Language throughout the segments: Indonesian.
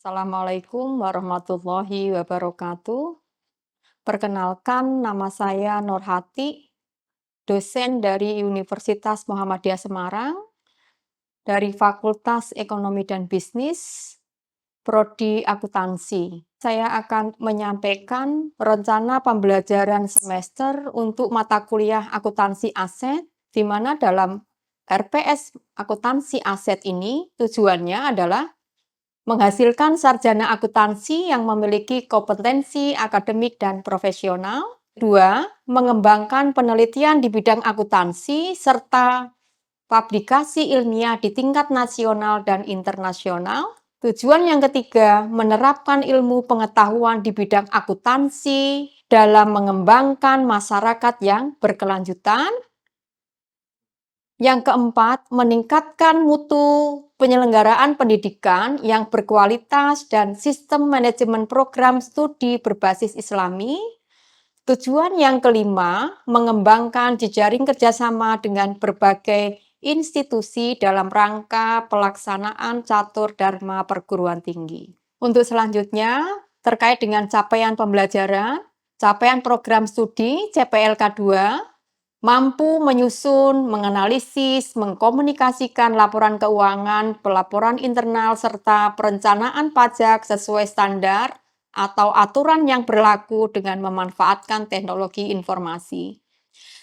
Assalamualaikum warahmatullahi wabarakatuh. Perkenalkan, nama saya Nurhati, dosen dari Universitas Muhammadiyah Semarang, dari Fakultas Ekonomi dan Bisnis, Prodi Akuntansi. Saya akan menyampaikan rencana pembelajaran semester untuk mata kuliah akuntansi aset, di mana dalam RPS akuntansi aset ini tujuannya adalah menghasilkan sarjana akuntansi yang memiliki kompetensi akademik dan profesional. Dua, mengembangkan penelitian di bidang akuntansi serta publikasi ilmiah di tingkat nasional dan internasional. Tujuan yang ketiga, menerapkan ilmu pengetahuan di bidang akuntansi dalam mengembangkan masyarakat yang berkelanjutan. Yang keempat, meningkatkan mutu penyelenggaraan pendidikan yang berkualitas dan sistem manajemen program studi berbasis Islami. Tujuan yang kelima, mengembangkan jejaring kerjasama dengan berbagai institusi dalam rangka pelaksanaan catur dharma perguruan tinggi. Untuk selanjutnya, terkait dengan capaian pembelajaran, capaian program studi CPLK 2, mampu menyusun, menganalisis, mengkomunikasikan laporan keuangan, pelaporan internal, serta perencanaan pajak sesuai standar atau aturan yang berlaku dengan memanfaatkan teknologi informasi.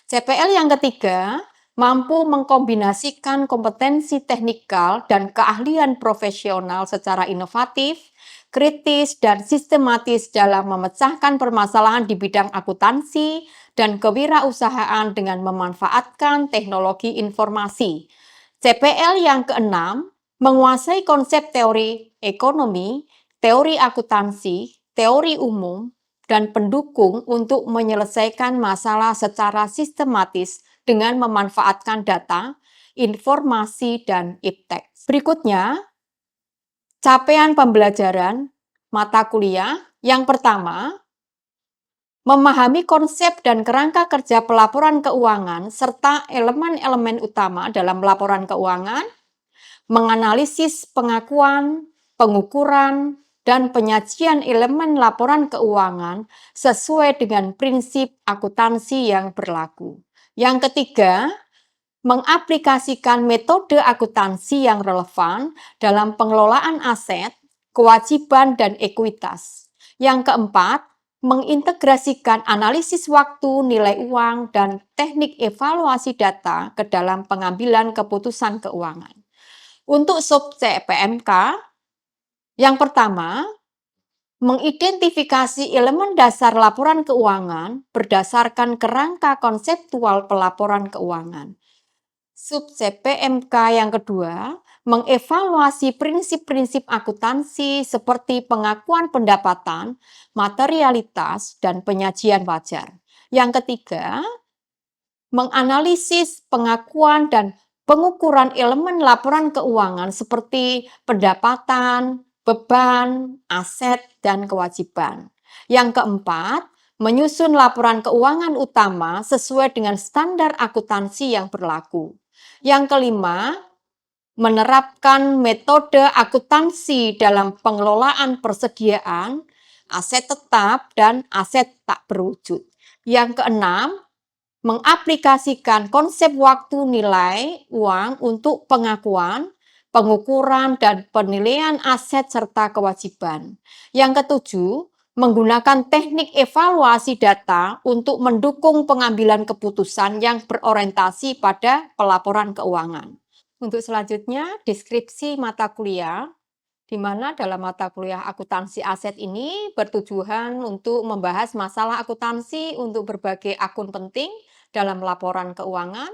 CPL yang ketiga, mampu mengkombinasikan kompetensi teknikal dan keahlian profesional secara inovatif, kritis, dan sistematis dalam memecahkan permasalahan di bidang akuntansi dan kewirausahaan dengan memanfaatkan teknologi informasi. CPL yang keenam, menguasai konsep teori ekonomi, teori akuntansi, teori umum, dan pendukung untuk menyelesaikan masalah secara sistematis dengan memanfaatkan data, informasi, dan iptek. Berikutnya, capaian pembelajaran mata kuliah. Yang pertama, memahami konsep dan kerangka kerja pelaporan keuangan serta elemen-elemen utama dalam laporan keuangan, menganalisis pengakuan, pengukuran, dan penyajian elemen laporan keuangan sesuai dengan prinsip akuntansi yang berlaku. Yang ketiga, mengaplikasikan metode akuntansi yang relevan dalam pengelolaan aset, kewajiban, dan ekuitas. Yang keempat, mengintegrasikan analisis waktu, nilai uang, dan teknik evaluasi data ke dalam pengambilan keputusan keuangan. Untuk sub CPMK, yang pertama, mengidentifikasi elemen dasar laporan keuangan berdasarkan kerangka konseptual pelaporan keuangan. Sub CPMK yang kedua, mengevaluasi prinsip-prinsip akuntansi seperti pengakuan pendapatan, materialitas, dan penyajian wajar. Yang ketiga, menganalisis pengakuan dan pengukuran elemen laporan keuangan seperti pendapatan, beban, aset, dan kewajiban. Yang keempat, menyusun laporan keuangan utama sesuai dengan standar akuntansi yang berlaku. Yang kelima, menerapkan metode akuntansi dalam pengelolaan persediaan, aset tetap, dan aset tak berwujud. Yang keenam, mengaplikasikan konsep waktu nilai uang untuk pengakuan, pengukuran, dan penilaian aset serta kewajiban. Yang ketujuh, menggunakan teknik evaluasi data untuk mendukung pengambilan keputusan yang berorientasi pada pelaporan keuangan. Untuk selanjutnya, deskripsi mata kuliah, di mana dalam mata kuliah akuntansi aset ini bertujuan untuk membahas masalah akuntansi untuk berbagai akun penting dalam laporan keuangan.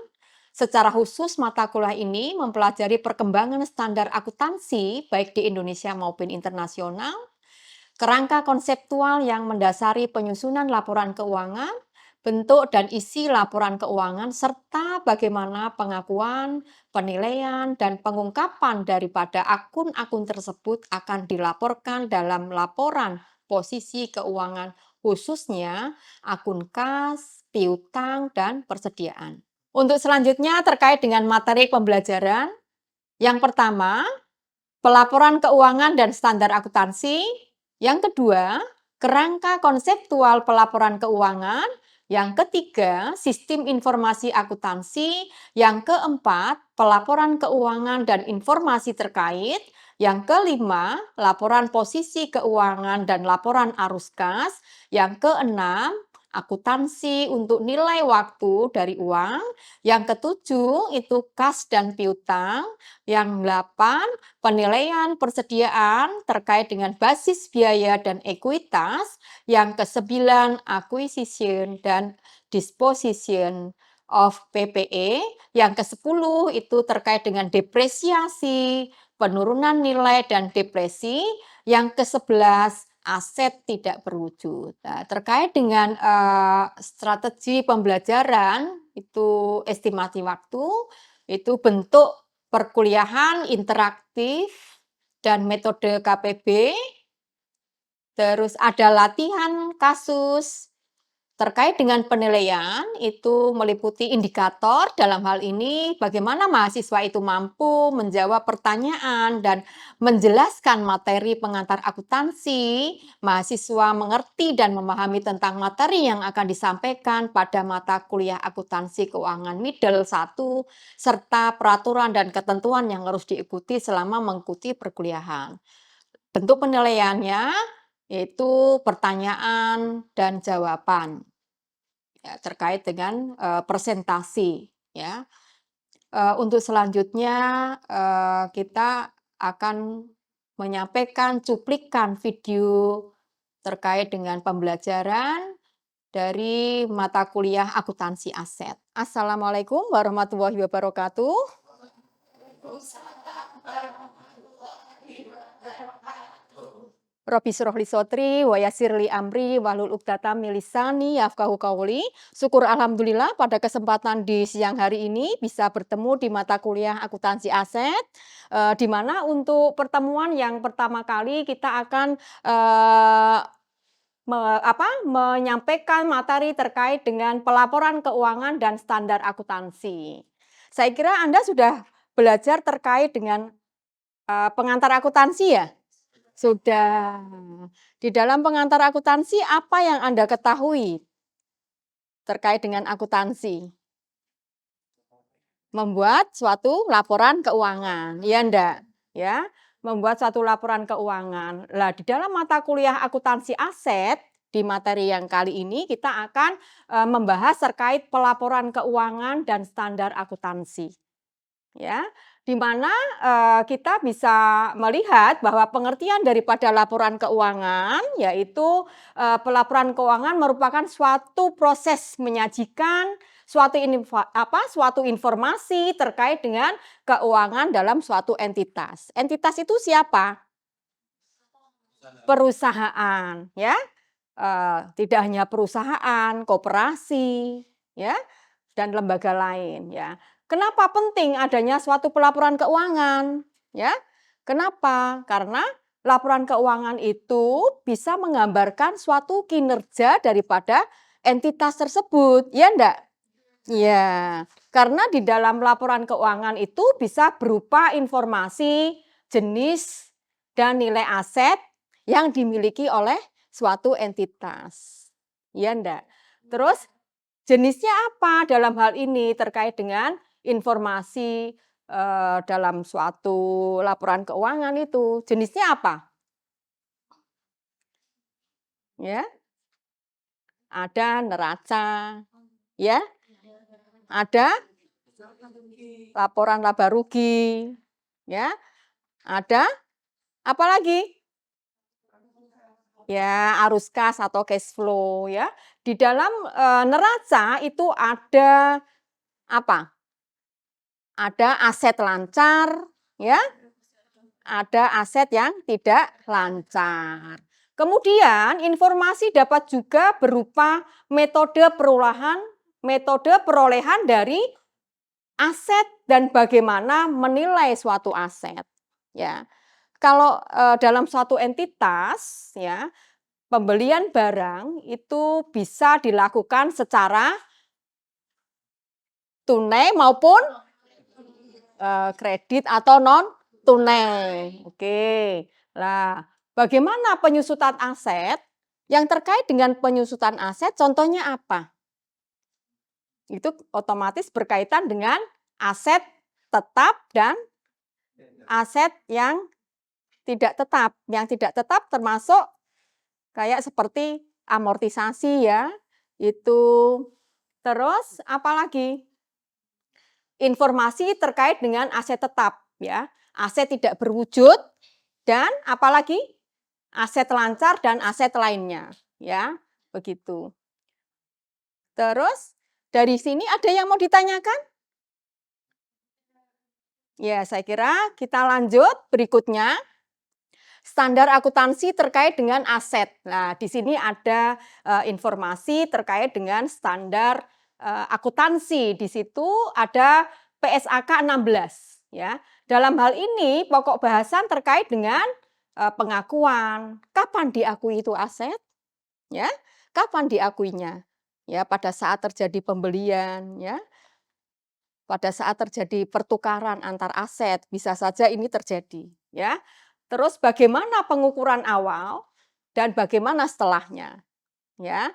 Secara khusus, mata kuliah ini mempelajari perkembangan standar akuntansi baik di Indonesia maupun internasional, kerangka konseptual yang mendasari penyusunan laporan keuangan, bentuk dan isi laporan keuangan, serta bagaimana pengakuan, penilaian, dan pengungkapan daripada akun-akun tersebut akan dilaporkan dalam laporan posisi keuangan, khususnya akun kas, piutang, dan persediaan. Untuk selanjutnya terkait dengan materi pembelajaran, yang pertama, pelaporan keuangan dan standar akuntansi. Yang kedua, kerangka konseptual pelaporan keuangan. Yang ketiga, sistem informasi akuntansi. Yang keempat, pelaporan keuangan dan informasi terkait. Yang kelima, laporan posisi keuangan dan laporan arus kas. Yang keenam, akuntansi untuk nilai waktu dari uang. Yang ketujuh, itu kas dan piutang. Yang delapan, penilaian persediaan terkait dengan basis biaya dan ekuitas. Yang kesembilan, acquisition dan disposition of PPE. Yang kesepuluh itu terkait dengan depresiasi, penurunan nilai dan depresi. Yang kesebelas, aset tidak berwujud. Nah, terkait dengan strategi pembelajaran itu estimasi waktu, itu bentuk perkuliahan interaktif dan metode KPB. Terus ada latihan kasus. Terkait dengan penilaian, itu meliputi indikator, dalam hal ini bagaimana mahasiswa itu mampu menjawab pertanyaan dan menjelaskan materi pengantar akuntansi, mahasiswa mengerti dan memahami tentang materi yang akan disampaikan pada mata kuliah akuntansi keuangan middle 1, serta peraturan dan ketentuan yang harus diikuti selama mengikuti perkuliahan. Bentuk penilaiannya yaitu pertanyaan dan jawaban. Ya, terkait dengan presentasi, ya. Untuk selanjutnya kita akan menyampaikan cuplikan video terkait dengan pembelajaran dari mata kuliah akuntansi aset. Assalamualaikum warahmatullahi wabarakatuh. Robi Surahli Sotri, Wayasirli Amri, Wahlul Uqdatam Milisani, Yafkahu Qawli. Syukur Alhamdulillah pada kesempatan di siang hari ini bisa bertemu di mata kuliah akuntansi aset, di mana untuk pertemuan yang pertama kali kita akan menyampaikan materi terkait dengan pelaporan keuangan dan standar akuntansi. Saya kira Anda sudah belajar terkait dengan pengantar akuntansi ya? Sudah. Di dalam pengantar akuntansi apa yang Anda ketahui terkait dengan akuntansi? Membuat suatu laporan keuangan, ya enggak? Ya, membuat suatu laporan keuangan. Lah, di dalam mata kuliah akuntansi aset di materi yang kali ini kita akan membahas terkait pelaporan keuangan dan standar akuntansi. Ya, di mana kita bisa melihat bahwa pengertian daripada laporan keuangan yaitu pelaporan keuangan merupakan suatu proses menyajikan suatu informasi terkait dengan keuangan dalam suatu entitas. Entitas itu siapa? Perusahaan, ya. Tidak hanya perusahaan, koperasi, ya, dan lembaga lain, ya. Kenapa penting adanya suatu pelaporan keuangan? Ya, kenapa? Karena laporan keuangan itu bisa menggambarkan suatu kinerja daripada entitas tersebut, ya enggak? Ya, karena di dalam laporan keuangan itu bisa berupa informasi, jenis, dan nilai aset yang dimiliki oleh suatu entitas. Ya enggak? Terus jenisnya apa dalam hal ini terkait dengan informasi dalam suatu laporan keuangan itu? Jenisnya apa? Ya, ada neraca, ya, ada laporan laba rugi, ya, ada apa lagi? Ya, arus kas atau cash flow, ya. Di dalam neraca itu ada apa? Ada aset lancar, ya, ada aset yang tidak lancar. Kemudian informasi dapat juga berupa metode perolehan dari aset dan bagaimana menilai suatu aset. Ya, kalau dalam suatu entitas, ya, pembelian barang itu bisa dilakukan secara tunai maupun kredit atau non tunai. Oke. Nah, bagaimana penyusutan aset? Yang terkait dengan penyusutan aset contohnya apa? Itu otomatis berkaitan dengan aset tetap dan aset yang tidak tetap. Yang tidak tetap termasuk kayak seperti amortisasi ya, itu. Terus apalagi? Informasi terkait dengan aset tetap ya. Aset tidak berwujud dan apalagi? Aset lancar dan aset lainnya ya, begitu. Terus dari sini ada yang mau ditanyakan? Ya, saya kira kita lanjut berikutnya. Standar akuntansi terkait dengan aset. Nah, di sini ada informasi terkait dengan standar akuntansi. Di situ ada PSAK 16 ya. Dalam hal ini pokok bahasan terkait dengan pengakuan. Kapan diakui itu aset? Ya, kapan diakuinya? Ya, pada saat terjadi pembelian ya. Pada saat terjadi pertukaran antar aset, bisa saja ini terjadi ya. Terus bagaimana pengukuran awal dan bagaimana setelahnya, ya.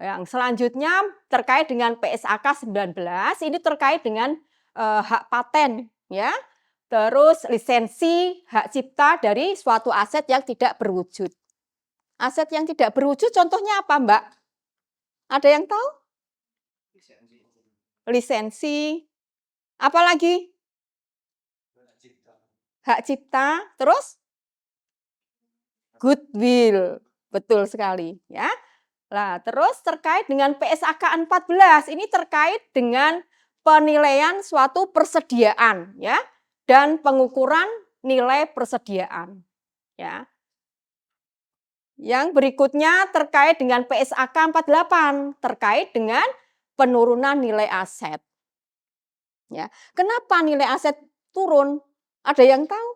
Yang selanjutnya terkait dengan PSAK 19, ini terkait dengan, hak paten, ya. Terus lisensi hak cipta dari suatu aset yang tidak berwujud. Aset yang tidak berwujud contohnya apa, Mbak? Ada yang tahu? Lisensi, apalagi? Hak cipta, terus? Goodwill, betul sekali, ya. Nah, terus terkait dengan PSAK 14, ini terkait dengan penilaian suatu persediaan ya dan pengukuran nilai persediaan ya. Yang berikutnya terkait dengan PSAK 48, terkait dengan penurunan nilai aset. Ya. Kenapa nilai aset turun? Ada yang tahu?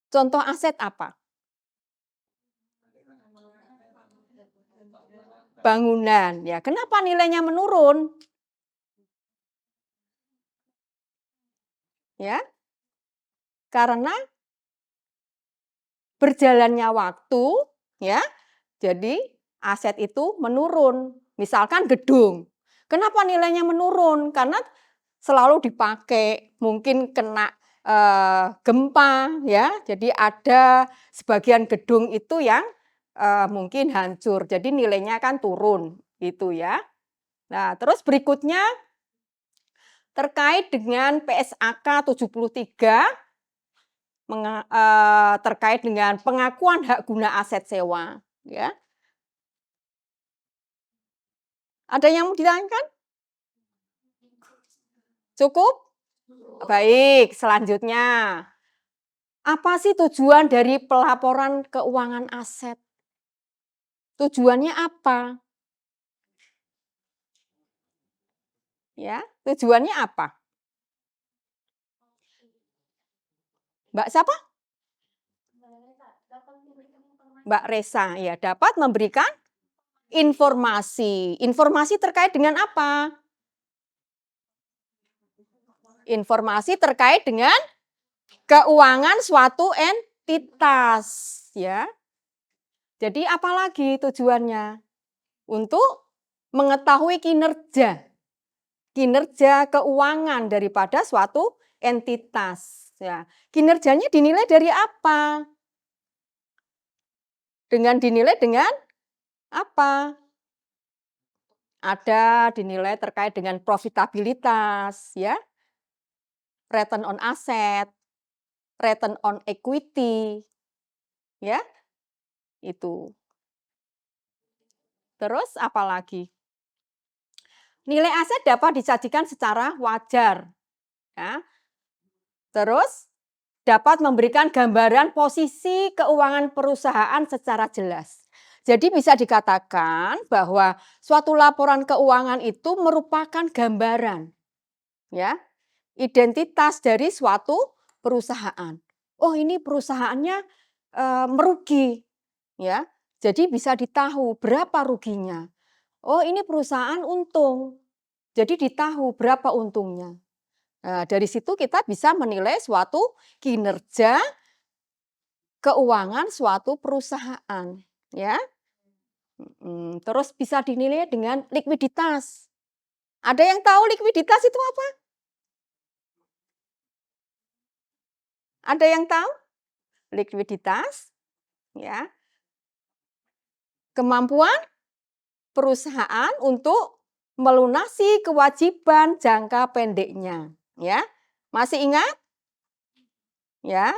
Contoh aset apa? Bangunan. Ya, kenapa nilainya menurun? Ya, karena berjalannya waktu, ya, jadi aset itu menurun. Misalkan gedung, kenapa nilainya menurun? Karena selalu dipakai, mungkin kena gempa, ya. Jadi ada sebagian gedung itu yang mungkin hancur, jadi nilainya kan turun, gitu ya. Nah, terus berikutnya terkait dengan PSAK 73 terkait dengan pengakuan hak guna aset sewa, ya. Ada yang mau ditanyakan? Cukup? Baik, selanjutnya. Apa sih tujuan dari pelaporan keuangan aset? Tujuannya apa? Ya, tujuannya apa? Mbak siapa? Mbak Resa, ya, dapat memberikan informasi. Informasi terkait dengan apa? Informasi terkait dengan keuangan suatu entitas, ya. Jadi apalagi tujuannya? Untuk mengetahui kinerja keuangan daripada suatu entitas, ya. Kinerjanya dinilai dari apa? Dinilai dengan apa? Ada dinilai terkait dengan profitabilitas, ya, return on asset, return on equity, ya, itu. Terus apalagi? Nilai aset dapat disajikan secara wajar, ya. Terus dapat memberikan gambaran posisi keuangan perusahaan secara jelas. Jadi bisa dikatakan bahwa suatu laporan keuangan itu merupakan gambaran, ya, identitas dari suatu perusahaan. Oh, ini perusahaannya merugi, ya. Jadi bisa ditahu berapa ruginya. Oh, ini perusahaan untung. Jadi ditahu berapa untungnya. Dari situ kita bisa menilai suatu kinerja keuangan suatu perusahaan, ya. Terus bisa dinilai dengan likuiditas. Ada yang tahu likuiditas itu apa? Ada yang tahu? Likuiditas, ya, kemampuan perusahaan untuk melunasi kewajiban jangka pendeknya, ya. Masih ingat? Ya,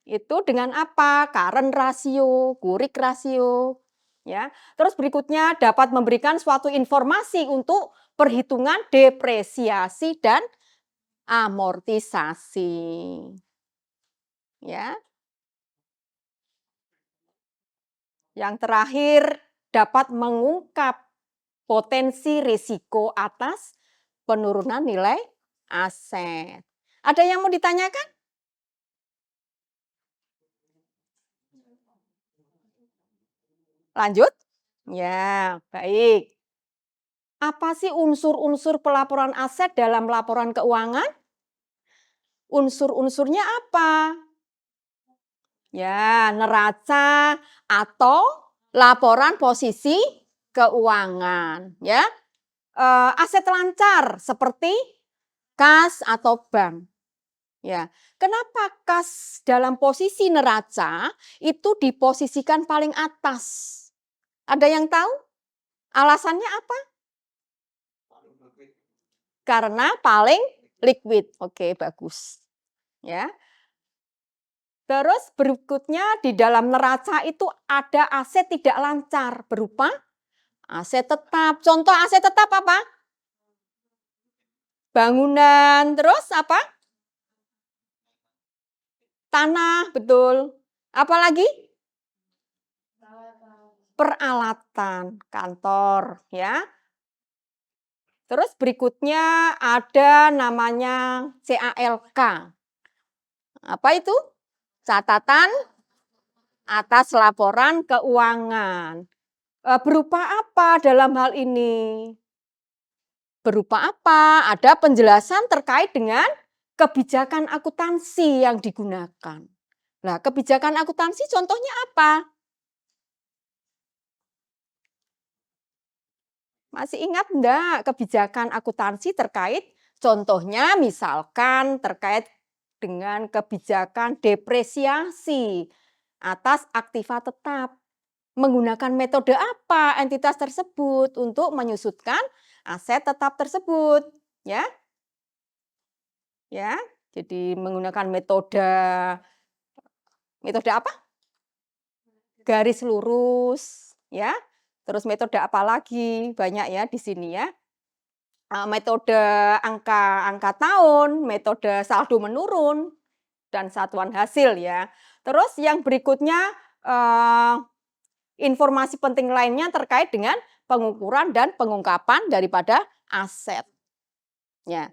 itu dengan apa? Current ratio, Quick ratio, ya. Terus berikutnya dapat memberikan suatu informasi untuk perhitungan depresiasi dan amortisasi, ya. Yang terakhir, dapat mengungkap potensi risiko atas penurunan nilai aset. Ada yang mau ditanyakan? Lanjut? Ya, baik. Apa sih unsur-unsur pelaporan aset dalam laporan keuangan? Unsur-unsurnya apa? Ya, neraca atau laporan posisi keuangan, ya. Aset lancar seperti kas atau bank, ya. Kenapa kas dalam posisi neraca itu diposisikan paling atas? Ada yang tahu? Alasannya apa? Karena paling liquid. Oke, bagus. Ya. Terus berikutnya di dalam neraca itu ada aset tidak lancar berupa aset tetap. Contoh aset tetap apa? Bangunan, terus apa? Tanah, betul. Apalagi? Peralatan kantor, ya. Terus berikutnya ada namanya CALK. Apa itu? Catatan atas laporan keuangan. Berupa apa dalam hal ini? Berupa apa? Ada penjelasan terkait dengan kebijakan akuntansi yang digunakan. Nah, kebijakan akuntansi contohnya apa? Masih ingat enggak kebijakan akuntansi terkait? Contohnya misalkan terkait dengan kebijakan depresiasi atas aktiva tetap. Menggunakan metode apa entitas tersebut untuk menyusutkan aset tetap tersebut, ya? Ya, jadi menggunakan metode metode apa? Garis lurus, ya. Terus metode apa lagi? Banyak ya di sini ya. Metode angka tahun, metode saldo menurun, dan satuan hasil ya. Terus yang berikutnya informasi penting lainnya terkait dengan pengukuran dan pengungkapan daripada aset. Ya.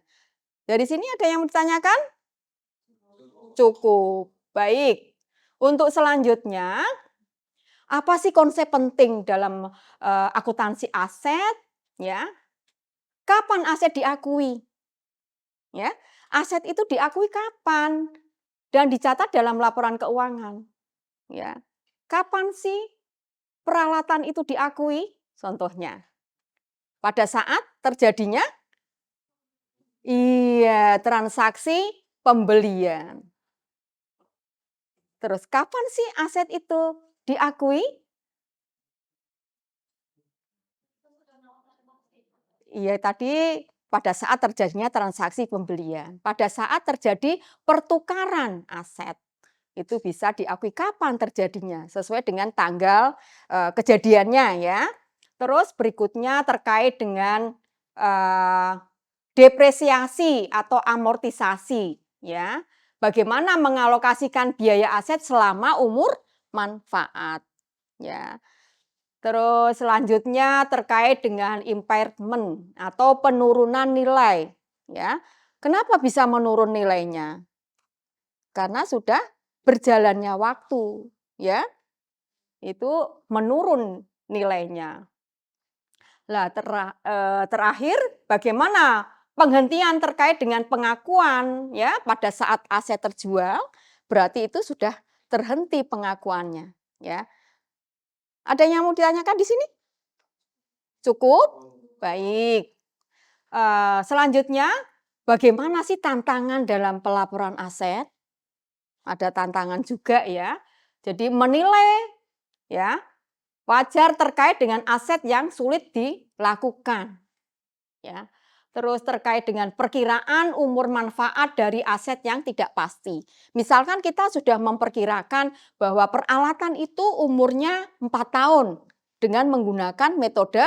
Dari sini ada yang ditanyakan? Cukup. Baik. Untuk selanjutnya, apa sih konsep penting dalam akuntansi aset? Ya. Kapan aset diakui? Ya. Aset itu diakui kapan? Dan dicatat dalam laporan keuangan. Ya. Kapan sih peralatan itu diakui? Contohnya, pada saat terjadinya transaksi pembelian. Terus kapan sih aset itu diakui? Iya tadi pada saat terjadinya transaksi pembelian, pada saat terjadi pertukaran aset. Itu bisa diakui kapan terjadinya, sesuai dengan tanggal, kejadiannya ya. Terus berikutnya terkait dengan, depresiasi atau amortisasi ya. Bagaimana mengalokasikan biaya aset selama umur manfaat ya. Terus selanjutnya terkait dengan impairment atau penurunan nilai ya. Kenapa bisa menurun nilainya? Karena sudah berjalannya waktu ya. Itu menurun nilainya. Lah terakhir bagaimana penghentian terkait dengan pengakuan ya pada saat aset terjual, berarti itu sudah terhenti pengakuannya ya. Ada yang mau ditanyakan di sini? Cukup? Baik. Selanjutnya, bagaimana sih tantangan dalam pelaporan aset? Ada tantangan juga ya. Jadi menilai ya wajar terkait dengan aset yang sulit dilakukan ya. Terus terkait dengan perkiraan umur manfaat dari aset yang tidak pasti. Misalkan kita sudah memperkirakan bahwa peralatan itu umurnya 4 tahun dengan menggunakan metode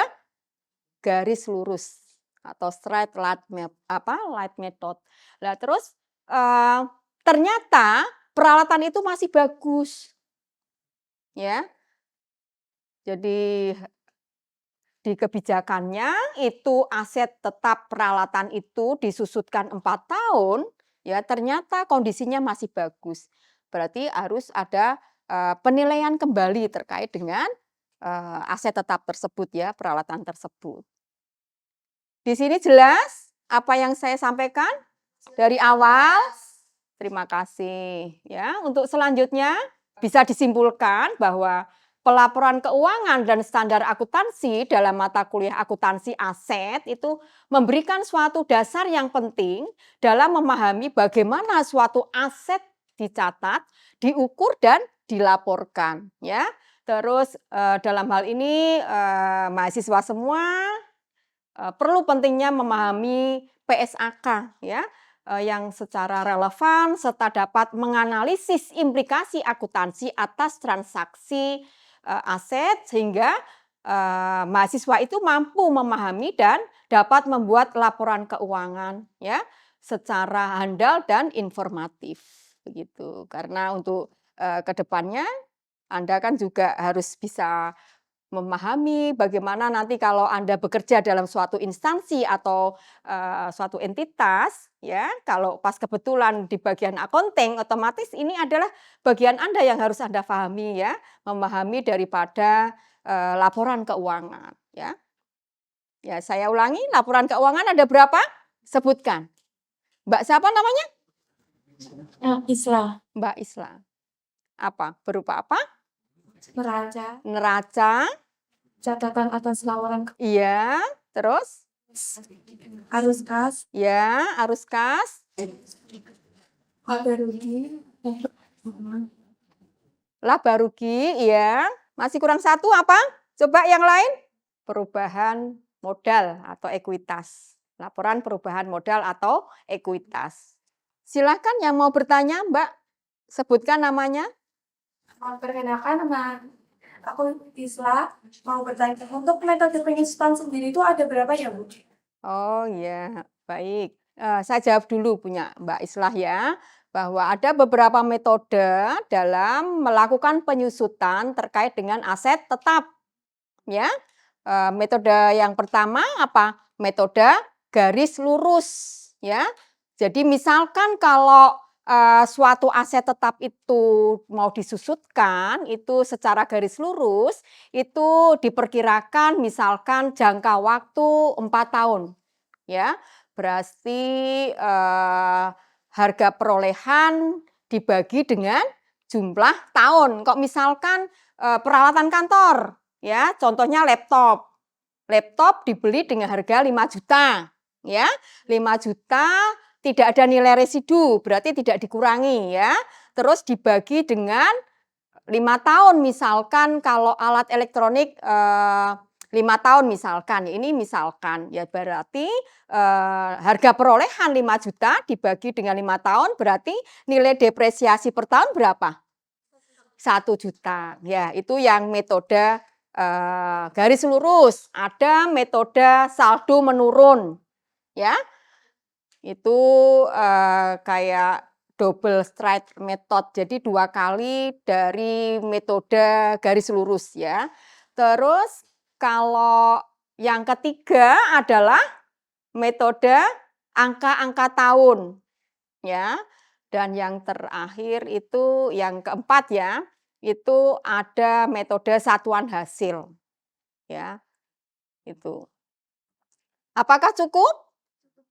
garis lurus atau straight line method. Lah terus ternyata peralatan itu masih bagus ya. Jadi di kebijakannya itu aset tetap peralatan itu disusutkan 4 tahun, ya ternyata kondisinya masih bagus. Berarti harus ada, penilaian kembali terkait dengan, aset tetap tersebut ya, peralatan tersebut. Di sini jelas apa yang saya sampaikan dari awal? Terima kasih ya. Untuk selanjutnya bisa disimpulkan bahwa pelaporan keuangan dan standar akuntansi dalam mata kuliah akuntansi aset itu memberikan suatu dasar yang penting dalam memahami bagaimana suatu aset dicatat, diukur dan dilaporkan ya. Terus dalam hal ini mahasiswa semua perlu pentingnya memahami PSAK ya yang secara relevan serta dapat menganalisis implikasi akuntansi atas transaksi aset sehingga mahasiswa itu mampu memahami dan dapat membuat laporan keuangan ya secara handal dan informatif begitu. Karena untuk kedepannya Anda kan juga harus bisa memahami bagaimana nanti kalau Anda bekerja dalam suatu instansi atau, suatu entitas ya, kalau pas kebetulan di bagian accounting otomatis ini adalah bagian Anda yang harus Anda pahami ya, memahami daripada, laporan keuangan ya. Ya saya ulangi laporan keuangan ada berapa? Sebutkan. Mbak siapa namanya? Islah. Mbak Isla. Apa? Berupa apa? Neraca, Neraca, catatan atas laporan iya, terus? arus kas, Ya, arus kas. laba rugi, Laba rugi, iya. Masih kurang satu apa? Coba yang lain. Perubahan modal atau ekuitas. Laporan perubahan modal atau ekuitas. Silakan yang mau bertanya, Mbak. Sebutkan namanya. perkenalkan nama aku Isla, mau bertanya untuk metode penyusutan sendiri itu ada berapa ya Bu? Oh iya, baik. Saya jawab dulu punya Mbak Islah ya, bahwa ada beberapa metode dalam melakukan penyusutan terkait dengan aset tetap. Ya, metode yang pertama apa? Metode garis lurus, ya. Jadi misalkan kalau, suatu aset tetap itu mau disusutkan, itu secara garis lurus, itu diperkirakan misalkan jangka waktu 4 tahun, ya. Berarti, harga perolehan dibagi dengan jumlah tahun. Kok misalkan, peralatan kantor, ya, contohnya laptop. Laptop dibeli dengan harga 5 juta, ya. 5 juta tidak ada nilai residu, berarti tidak dikurangi ya. Terus dibagi dengan 5 tahun misalkan kalau alat elektronik 5 tahun misalkan, ini misalkan ya berarti harga perolehan 5 juta dibagi dengan 5 tahun berarti nilai depresiasi per tahun berapa? 1 juta. Ya, itu yang metode garis lurus. Ada metode saldo menurun. Ya. Itu kayak double straight method. Jadi 2 kali dari metode garis lurus ya. Terus kalau yang ketiga adalah metode angka-angka tahun ya. Dan yang terakhir itu yang keempat ya, itu ada metode satuan hasil ya. Itu. Apakah cukup?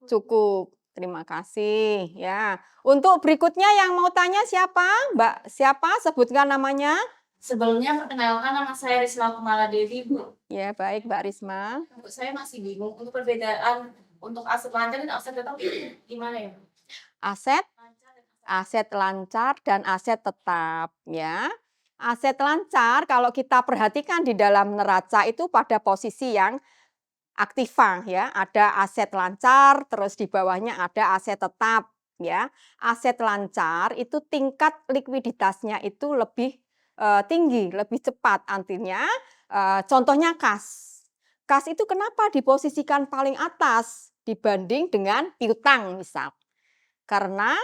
Cukup. Terima kasih ya. Untuk berikutnya yang mau tanya siapa? Mbak siapa? Sebutkan namanya. Sebelumnya perkenalkan, nama saya Risma Kumaladewi, Bu. Ya, baik Mbak Risma. Untuk saya masih bingung untuk perbedaan untuk aset lancar dan aset tetap itu gimana ya? Aset, Lancar dan aset lancar dan aset tetap ya. Aset lancar kalau kita perhatikan di dalam neraca itu pada posisi yang aktiva ya, ada aset lancar, terus di bawahnya ada aset tetap ya. Aset lancar itu tingkat likuiditasnya itu lebih tinggi, lebih cepat. Artinya contohnya kas. Kas itu kenapa diposisikan paling atas dibanding dengan piutang misal? Karena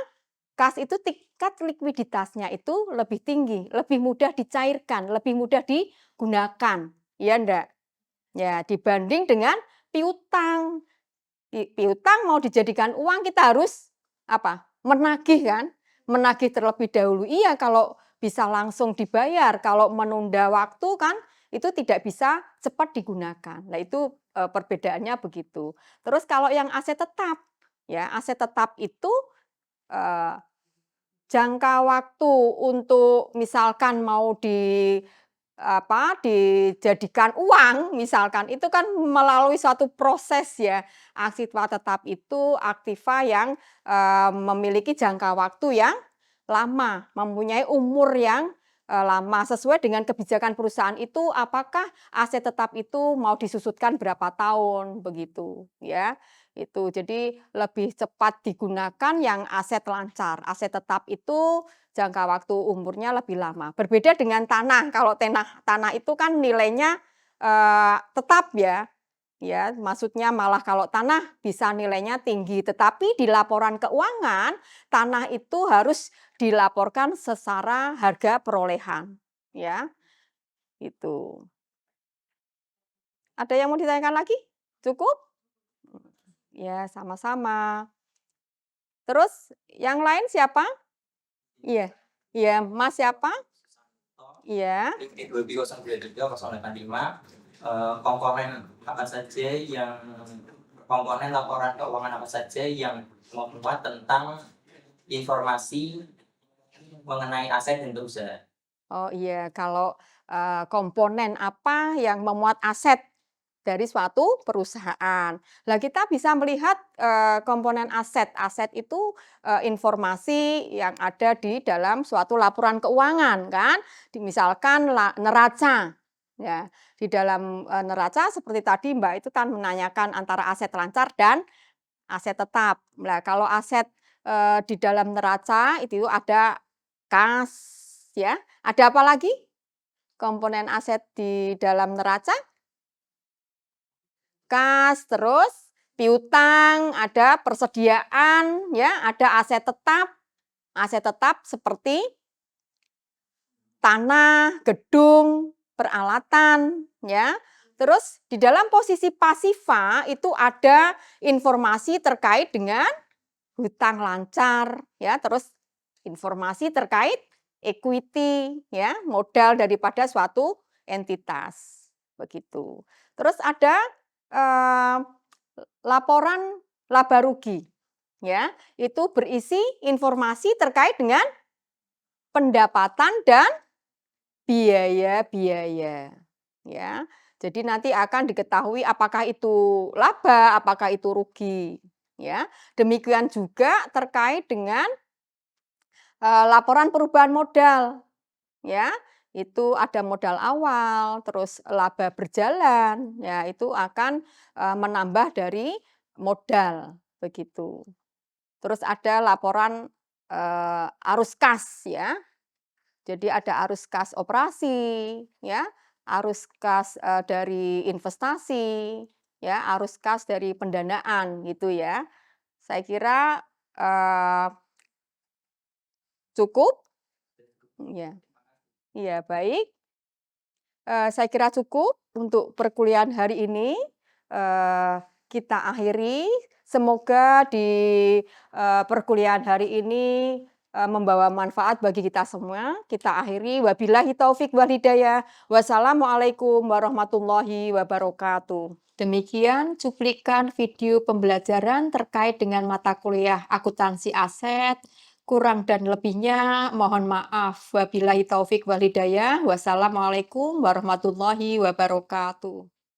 kas itu tingkat likuiditasnya itu lebih tinggi, lebih mudah dicairkan, lebih mudah digunakan. Ya enggak? Ya, dibanding dengan piutang. Piutang mau dijadikan uang kita harus apa? Menagih kan? Menagih terlebih dahulu. Iya, kalau bisa langsung dibayar, kalau menunda waktu kan itu tidak bisa cepat digunakan. Nah, itu perbedaannya begitu. Terus kalau yang aset tetap, ya, aset tetap itu eh, jangka waktu untuk misalkan mau dijadikan uang misalkan, itu kan melalui suatu proses ya. Aktiva tetap itu aktiva yang, memiliki jangka waktu yang lama, mempunyai umur yang, lama. Sesuai dengan kebijakan perusahaan itu apakah aset tetap itu mau disusutkan berapa tahun, begitu ya. Itu, jadi lebih cepat digunakan yang aset lancar. Aset tetap itu jangka waktu umurnya lebih lama. Berbeda dengan tanah, kalau tanah itu kan nilainya, tetap ya. Ya, maksudnya malah kalau tanah bisa nilainya tinggi, tetapi di laporan keuangan, tanah itu harus dilaporkan secara harga perolehan, ya, itu. Ada yang mau ditanyakan lagi? Cukup? Ya, sama-sama. Terus yang lain siapa? Iya. Iya, Mas siapa? Iya. Di 2023-085, komponen apa saja yang komponen laporan keuangan apa saja yang memuat tentang informasi mengenai aset dan usaha. Oh iya, kalau komponen apa yang memuat aset dari suatu perusahaan. Nah, kita bisa melihat komponen aset. Aset itu informasi yang ada di dalam suatu laporan keuangan, kan? Misalkan neraca. Ya, di dalam neraca seperti tadi Mbak itu kan menanyakan antara aset lancar dan aset tetap. Nah, kalau aset di dalam neraca itu ada kas, ya. Ada apa lagi? Komponen aset di dalam neraca? Kas, terus piutang, ada persediaan, ya, ada aset tetap. Aset tetap seperti tanah, gedung, peralatan, ya. Terus di dalam posisi pasifa itu ada informasi terkait dengan hutang lancar, ya, terus informasi terkait equity, ya, modal daripada suatu entitas, begitu. Terus ada eh, laporan laba rugi, ya, itu berisi informasi terkait dengan pendapatan dan biaya-biaya, ya. Jadi nanti akan diketahui apakah itu laba, apakah itu rugi, ya. Demikian juga terkait dengan laporan perubahan modal, ya. Itu ada modal awal, terus laba berjalan, ya itu akan menambah dari modal, begitu. Terus ada laporan arus kas, ya. Jadi ada arus kas operasi, ya, arus kas dari investasi, ya, arus kas dari pendanaan, gitu ya. Saya kira cukup. Ya, iya baik. Saya kira cukup untuk perkuliahan hari ini. Kita akhiri. Semoga di perkuliahan hari ini membawa manfaat bagi kita semua. Kita akhiri, wabillahi taufik wal hidayah. Wassalamualaikum warahmatullahi wabarakatuh. Demikian cuplikan video pembelajaran terkait dengan mata kuliah akuntansi aset. Kurang dan lebihnya mohon maaf. Wabillahi taufik wal hidayah. Wassalamualaikum warahmatullahi wabarakatuh.